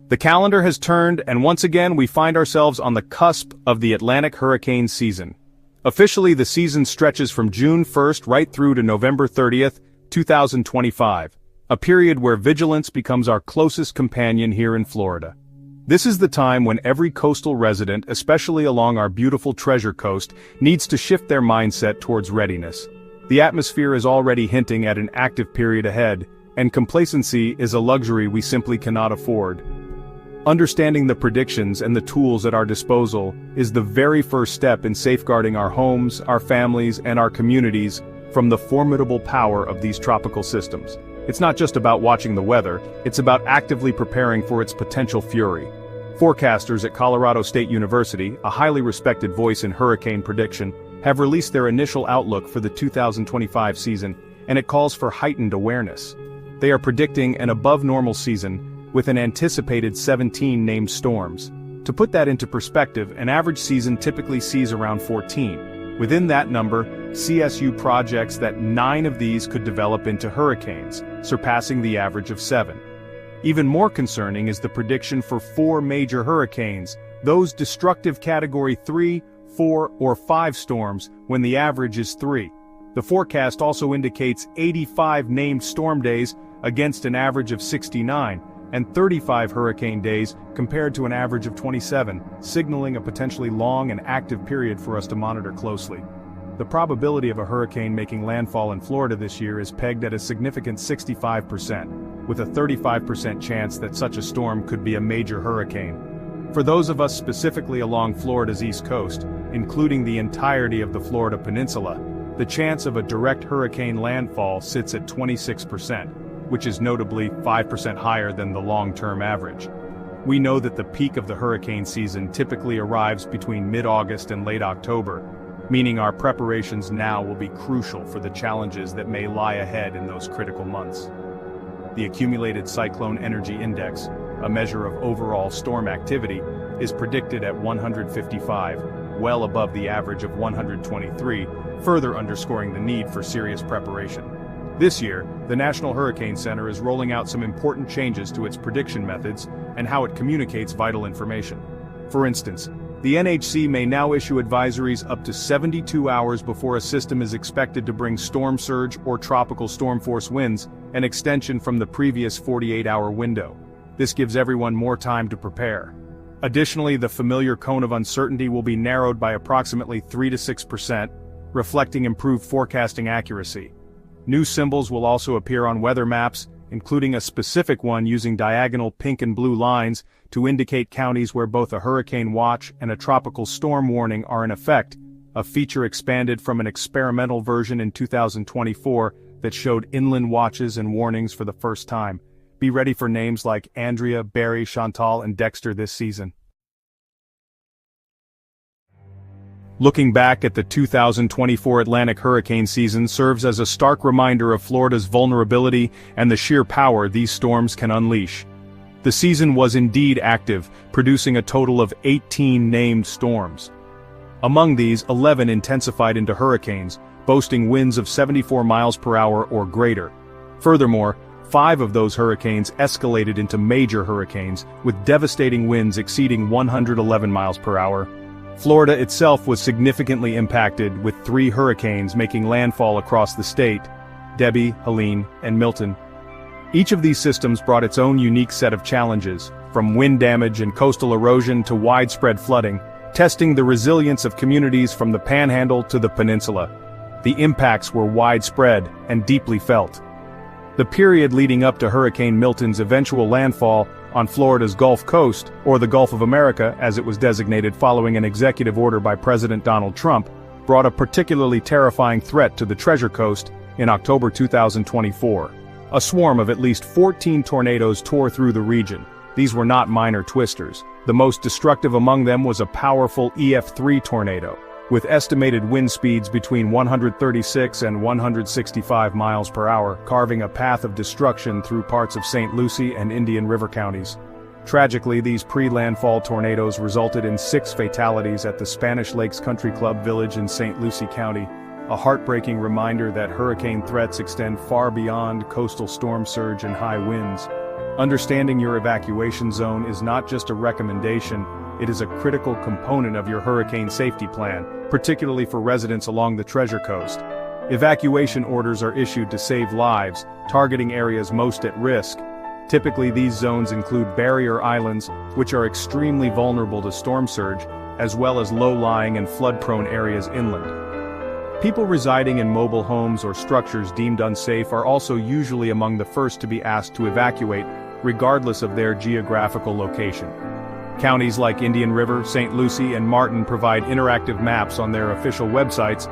The calendar has turned, and once again we find ourselves on the cusp of the Atlantic hurricane season. Officially, the season stretches from June 1st right through to November 30th, 2025, a period where vigilance becomes our closest companion here in Florida. This is the time when every coastal resident, especially along our beautiful Treasure Coast, needs to shift their mindset towards readiness. The atmosphere is already hinting at an active period ahead, and complacency is a luxury we simply cannot afford. Understanding the predictions and the tools at our disposal is the very first step in safeguarding our homes, our families, and our communities from the formidable power of these tropical systems. It's not just about watching the weather, it's about actively preparing for its potential fury. Forecasters at Colorado State University, a highly respected voice in hurricane prediction, have released their initial outlook for the 2025 season, and it calls for heightened awareness. They are predicting an above-normal season, with an anticipated 17 named storms. To put that into perspective, an average season typically sees around 14. Within that number, CSU projects that 9 of these could develop into hurricanes, surpassing the average of 7. Even more concerning is the prediction for 4 major hurricanes, those destructive Category 3, 4, or 5 storms, when the average is 3. The forecast also indicates 85 named storm days against an average of 69, and 35 hurricane days compared to an average of 27, signaling a potentially long and active period for us to monitor closely. The probability of a hurricane making landfall in Florida this year is pegged at a significant 65%, with a 35% chance that such a storm could be a major hurricane. For those of us specifically along Florida's east coast, including the entirety of the Florida Peninsula, the chance of a direct hurricane landfall sits at 26%. Which is notably 5% higher than the long-term average. We know that the peak of the hurricane season typically arrives between mid-August and late October, meaning our preparations now will be crucial for the challenges that may lie ahead in those critical months. The accumulated cyclone energy index, a measure of overall storm activity, is predicted at 155, well above the average of 123, further underscoring the need for serious preparation. This year, the National Hurricane Center is rolling out some important changes to its prediction methods and how it communicates vital information. For instance, the NHC may now issue advisories up to 72 hours before a system is expected to bring storm surge or tropical storm force winds, an extension from the previous 48-hour window. This gives everyone more time to prepare. Additionally, the familiar cone of uncertainty will be narrowed by approximately 3 to 6%, reflecting improved forecasting accuracy. New symbols will also appear on weather maps, including a specific one using diagonal pink and blue lines to indicate counties where both a hurricane watch and a tropical storm warning are in effect, a feature expanded from an experimental version in 2024 that showed inland watches and warnings for the first time. Be ready for names like Andrea, Barry, Chantal, and Dexter this season. Looking back at the 2024 Atlantic hurricane season serves as a stark reminder of Florida's vulnerability and the sheer power these storms can unleash. The season was indeed active, producing a total of 18 named storms. Among these, 11 intensified into hurricanes, boasting winds of 74 miles per hour or greater. Furthermore, 5 of those hurricanes escalated into major hurricanes, with devastating winds exceeding 111 miles per hour. Florida itself was significantly impacted, with 3 hurricanes making landfall across the state: Debbie, Helene, and Milton. Each of these systems brought its own unique set of challenges, from wind damage and coastal erosion to widespread flooding, testing the resilience of communities from the Panhandle to the Peninsula. The impacts were widespread and deeply felt. The period leading up to Hurricane Milton's eventual landfall on Florida's Gulf Coast, or the Gulf of America as it was designated following an executive order by President Donald Trump, brought a particularly terrifying threat to the Treasure Coast in October 2024. A swarm of at least 14 tornadoes tore through the region. These were not minor twisters. The most destructive among them was a powerful EF3 tornado, with estimated wind speeds between 136 and 165 miles per hour, carving a path of destruction through parts of St. Lucie and Indian River counties. Tragically, these pre-landfall tornadoes resulted in 6 fatalities at the Spanish Lakes Country Club village in St. Lucie County, a heartbreaking reminder that hurricane threats extend far beyond coastal storm surge and high winds. Understanding your evacuation zone is not just a recommendation, it is a critical component of your hurricane safety plan, particularly for residents along the Treasure Coast. Evacuation orders are issued to save lives, targeting areas most at risk. Typically, these zones include barrier islands, which are extremely vulnerable to storm surge, as well as low-lying and flood-prone areas inland. People residing in mobile homes or structures deemed unsafe are also usually among the first to be asked to evacuate, regardless of their geographical location. Counties like Indian River, St. Lucie, and Martin provide interactive maps on their official websites,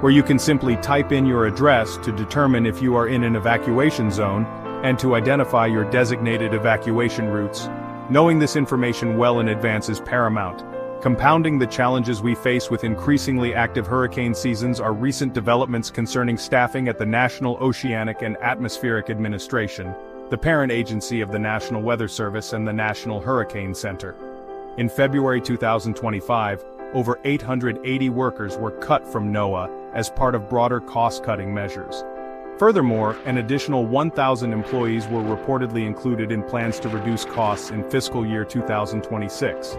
where you can simply type in your address to determine if you are in an evacuation zone, and to identify your designated evacuation routes. Knowing this information well in advance is paramount. Compounding the challenges we face with increasingly active hurricane seasons are recent developments concerning staffing at the National Oceanic and Atmospheric Administration, the parent agency of the National Weather Service and the National Hurricane Center. In February 2025, over 880 workers were cut from NOAA as part of broader cost-cutting measures. Furthermore, an additional 1,000 employees were reportedly included in plans to reduce costs in fiscal year 2026.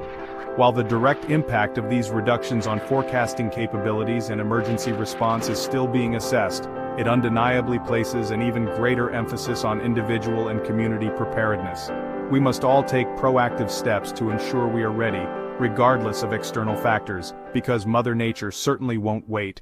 While the direct impact of these reductions on forecasting capabilities and emergency response is still being assessed, it undeniably places an even greater emphasis on individual and community preparedness. We must all take proactive steps to ensure we are ready, regardless of external factors, because Mother Nature certainly won't wait.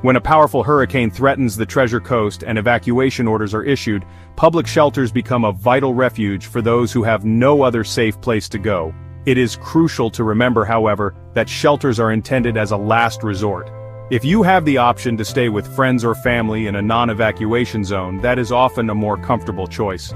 When a powerful hurricane threatens the Treasure Coast and evacuation orders are issued, public shelters become a vital refuge for those who have no other safe place to go. It is crucial to remember, however, that shelters are intended as a last resort. If you have the option to stay with friends or family in a non-evacuation zone, that is often a more comfortable choice.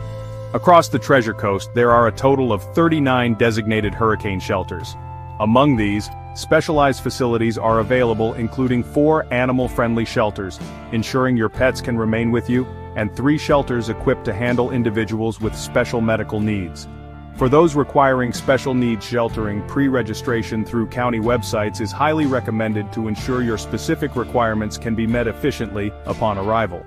Across the Treasure Coast, there are a total of 39 designated hurricane shelters. Among these, specialized facilities are available, including 4 animal-friendly shelters, ensuring your pets can remain with you, and 3 shelters equipped to handle individuals with special medical needs. For those requiring special needs sheltering, pre-registration through county websites is highly recommended to ensure your specific requirements can be met efficiently upon arrival.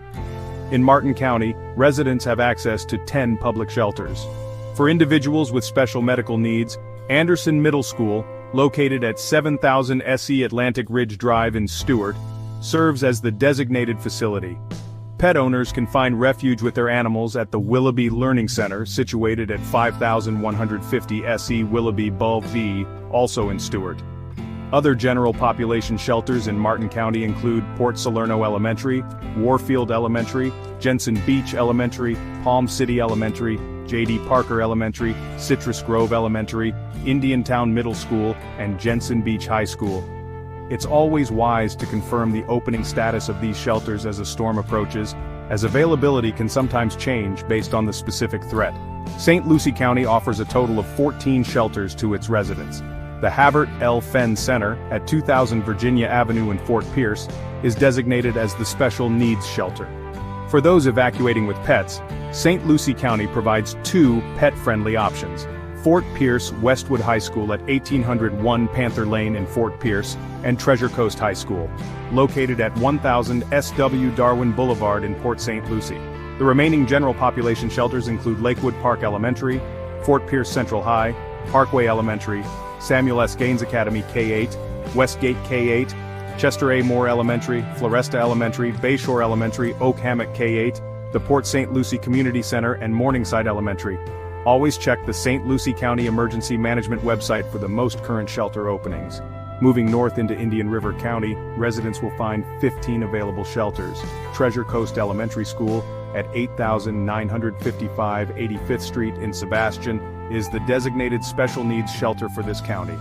In Martin County, residents have access to 10 public shelters. For individuals with special medical needs, Anderson Middle School, located at 7000 SE Atlantic Ridge Drive in Stuart, serves as the designated facility. Pet owners can find refuge with their animals at the Willoughby Learning Center, situated at 5150 SE Willoughby Bulb V, also in Stuart. Other general population shelters in Martin County include Port Salerno Elementary, Warfield Elementary, Jensen Beach Elementary, Palm City Elementary, J.D. Parker Elementary, Citrus Grove Elementary, Indiantown Middle School, and Jensen Beach High School. It's always wise to confirm the opening status of these shelters as a storm approaches, as availability can sometimes change based on the specific threat. St. Lucie County offers a total of 14 shelters to its residents. The Havert L. Fenn Center, at 2000 Virginia Avenue in Fort Pierce, is designated as the Special Needs Shelter. For those evacuating with pets, St. Lucie County provides 2 pet-friendly options: Fort Pierce Westwood High School at 1801 Panther Lane in Fort Pierce, and Treasure Coast High School, located at 1000 SW Darwin Boulevard in Port St. Lucie. The remaining general population shelters include Lakewood Park Elementary, Fort Pierce Central High, Parkway Elementary, Samuel S. Gaines Academy K-8, Westgate K-8, Chester A. Moore Elementary, Floresta Elementary, Bayshore Elementary, Oak Hammock K-8, the Port St. Lucie Community Center, and Morningside Elementary. Always check the St. Lucie County Emergency Management website for the most current shelter openings. Moving north into Indian River County, residents will find 15 available shelters. Treasure Coast Elementary School, at 8955 85th Street in Sebastian, is the designated special needs shelter for this county.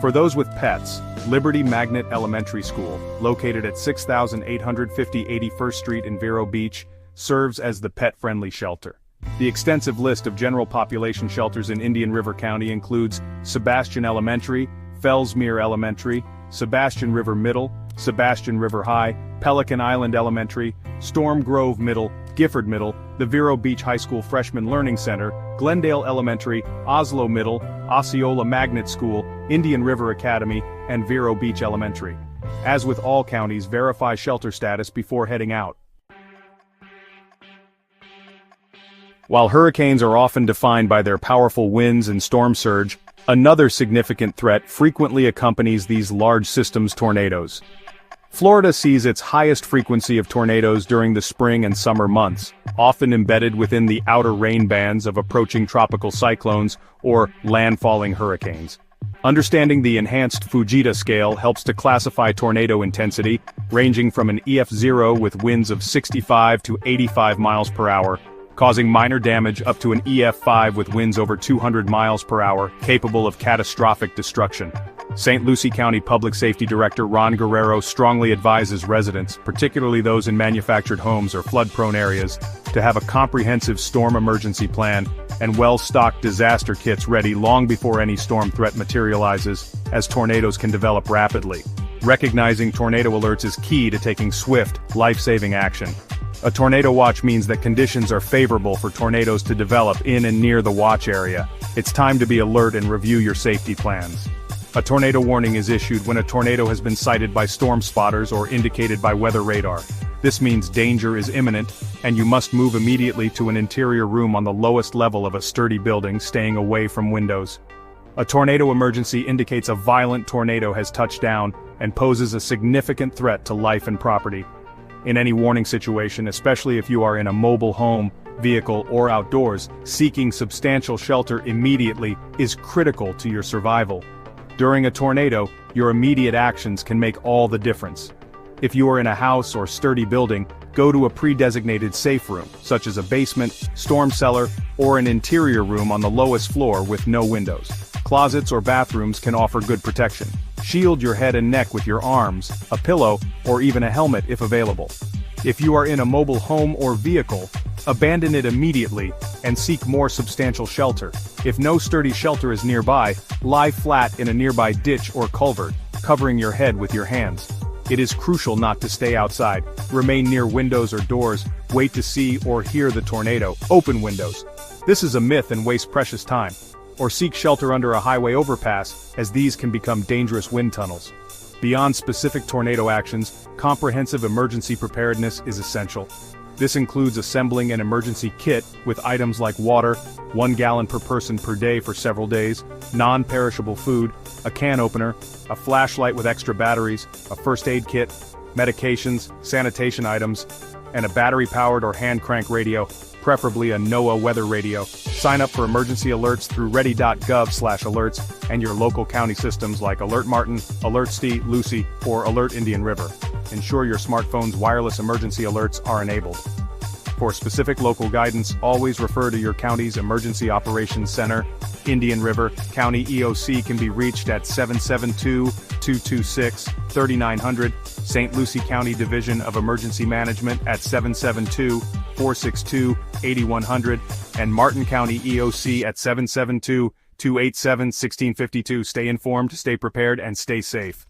For those with pets, Liberty Magnet Elementary School, located at 6850 81st Street in Vero Beach, serves as the pet-friendly shelter. The extensive list of general population shelters in Indian River County includes Sebastian Elementary, Fellsmere Elementary, Sebastian River Middle, Sebastian River High, Pelican Island Elementary, Storm Grove Middle, Gifford Middle, the Vero Beach High School Freshman Learning Center, Glendale Elementary, Oslo Middle, Osceola Magnet School, Indian River Academy, and Vero Beach Elementary. As with all counties, verify shelter status before heading out. While hurricanes are often defined by their powerful winds and storm surge, another significant threat frequently accompanies these large systems: tornadoes. Florida sees its highest frequency of tornadoes during the spring and summer months, often embedded within the outer rain bands of approaching tropical cyclones or landfalling hurricanes. Understanding the enhanced Fujita scale helps to classify tornado intensity, ranging from an EF0 with winds of 65 to 85 miles per hour, causing minor damage, up to an EF5 with winds over 200 miles per hour, capable of catastrophic destruction. St. Lucie County Public Safety Director Ron Guerrero strongly advises residents, particularly those in manufactured homes or flood-prone areas, to have a comprehensive storm emergency plan and well-stocked disaster kits ready long before any storm threat materializes, as tornadoes can develop rapidly. Recognizing tornado alerts is key to taking swift, life-saving action. A tornado watch means that conditions are favorable for tornadoes to develop in and near the watch area. It's time to be alert and review your safety plans. A tornado warning is issued when a tornado has been sighted by storm spotters or indicated by weather radar. This means danger is imminent, and you must move immediately to an interior room on the lowest level of a sturdy building, staying away from windows. A tornado emergency indicates a violent tornado has touched down and poses a significant threat to life and property. In any warning situation, especially if you are in a mobile home, vehicle, or outdoors, seeking substantial shelter immediately is critical to your survival. During a tornado, your immediate actions can make all the difference. If you are in a house or sturdy building, go to a pre-designated safe room, such as a basement, storm cellar, or an interior room on the lowest floor with no windows. Closets or bathrooms can offer good protection. Shield your head and neck with your arms, a pillow, or even a helmet if available. If you are in a mobile home or vehicle, abandon it immediately and seek more substantial shelter. If no sturdy shelter is nearby, lie flat in a nearby ditch or culvert, covering your head with your hands. It is crucial not to stay outside. Remain near windows or doors. Wait to see or hear the tornado. Open windows. This is a myth and wastes precious time. Or seek shelter under a highway overpass, as these can become dangerous wind tunnels. Beyond specific tornado actions, comprehensive emergency preparedness is essential. This includes assembling an emergency kit with items like water, 1 gallon per person per day for several days, non-perishable food, a can opener, a flashlight with extra batteries, a first aid kit, medications, sanitation items, and a battery-powered or hand-crank radio, preferably a NOAA weather radio. Sign up for emergency alerts through ready.gov/alerts and your local county systems like Alert Martin, Alert Ste. Lucie, or Alert Indian River. Ensure your smartphone's wireless emergency alerts are enabled. For specific local guidance, always refer to your county's Emergency Operations Center. Indian River County EOC can be reached at 772-226-3900, St. Lucie County Division of Emergency Management at 772-462-8100, and Martin County EOC at 772-287-1652. Stay informed, stay prepared, and stay safe.